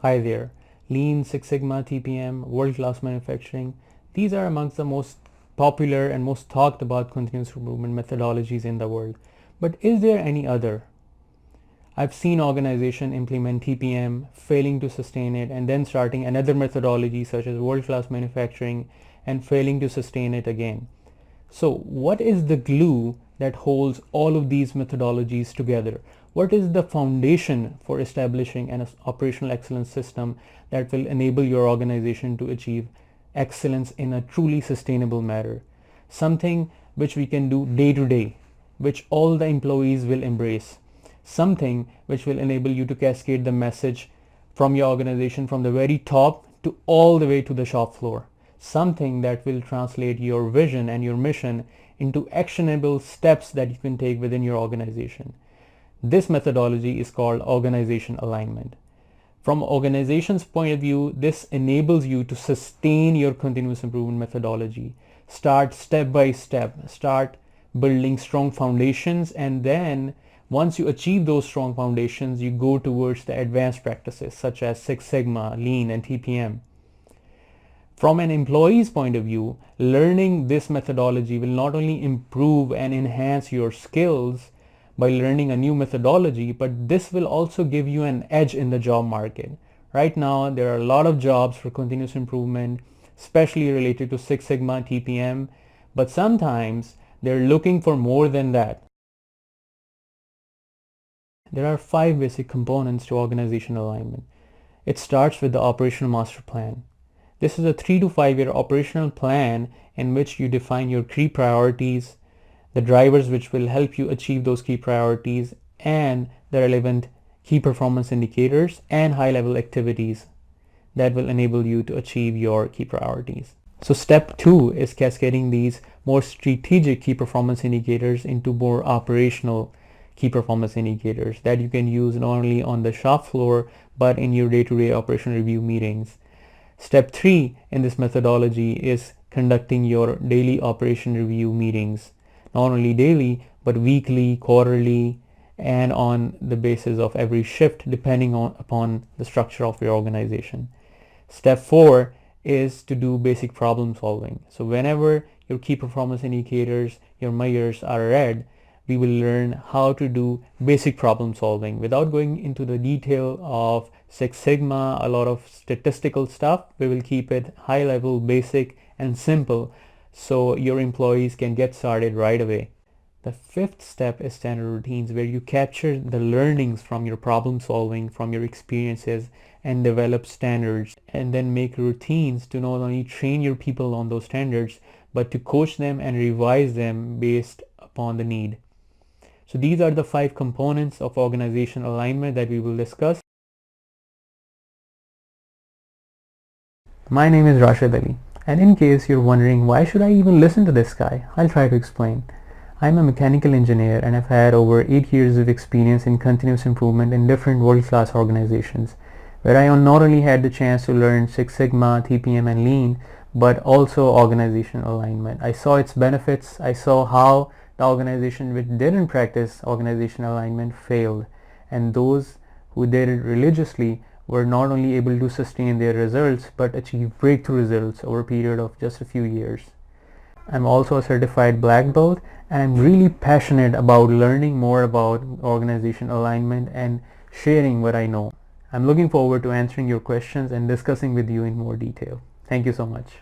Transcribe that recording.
Hi there. Lean, Six Sigma, TPM, world-class manufacturing. These are amongst the most popular and most talked about continuous improvement methodologies in the world. But is there any other? I've seen organizations implement TPM, failing to sustain it, and then starting another methodology such as world-class manufacturing and failing to sustain it again. So what is the glue that holds all of these methodologies together? What is the foundation for establishing an operational excellence system that will enable your organization to achieve excellence in a truly sustainable manner? Something which we can do day to day, which all the employees will embrace. Something which will enable you to cascade the message from your organization from the very top to all the way to the shop floor. Something that will translate your vision and your mission into actionable steps that you can take within your organization. This methodology is called organization alignment. From organization's point of view, this enables you to sustain your continuous improvement methodology. Start step by step, start building strong foundations, and then once you achieve those strong foundations, you go towards the advanced practices such as Six Sigma, Lean, and TPM. From an employee's point of view, learning this methodology will not only improve and enhance your skills by learning a new methodology, but this will also give you an edge in the job market. Right now, there are a lot of jobs for continuous improvement, especially related to Six Sigma, TPM, but sometimes they're looking for more than that. There are 5 basic components to organization alignment. It starts with the operational master plan. This is a 3 to 5 year operational plan in which you define your key priorities, the drivers which will help you achieve those key priorities, and the relevant key performance indicators and high-level activities that will enable you to achieve your key priorities. So step 2 is cascading these more strategic key performance indicators into more operational key performance indicators that you can use not only on the shop floor but in your day-to-day operational review meetings. Step 3 in this methodology is conducting your daily operation review meetings, not only daily but weekly, quarterly, and on the basis of every shift depending upon the structure of your organization. Step 4 is to do basic problem solving. So whenever your key performance indicators, your measures are red, we will learn how to do basic problem solving without going into the detail of Six Sigma, a lot of statistical stuff. We will keep it high level, basic, and simple so your employees can get started right away. The 5th step is standard routines, where you capture the learnings from your problem solving, from your experiences, and develop standards, and then make routines to not only train your people on those standards, but to coach them and revise them based upon the need. So these are the 5 components of organization alignment that we will discuss. My name is Rashid Ali, and in case you're wondering why should I even listen to this guy, I'll try to explain. I'm a mechanical engineer and I've had over 8 years of experience in continuous improvement in different world-class organizations, where I not only had the chance to learn Six Sigma, TPM, and Lean, but also organization alignment. I saw its benefits. I saw how the organization which didn't practice organization alignment failed, and those who did it religiously were not only able to sustain their results but achieve breakthrough results over a period of just a few years. I'm also a certified black belt, and I'm really passionate about learning more about organization alignment and sharing what I know. I'm looking forward to answering your questions and discussing with you in more detail. Thank you so much.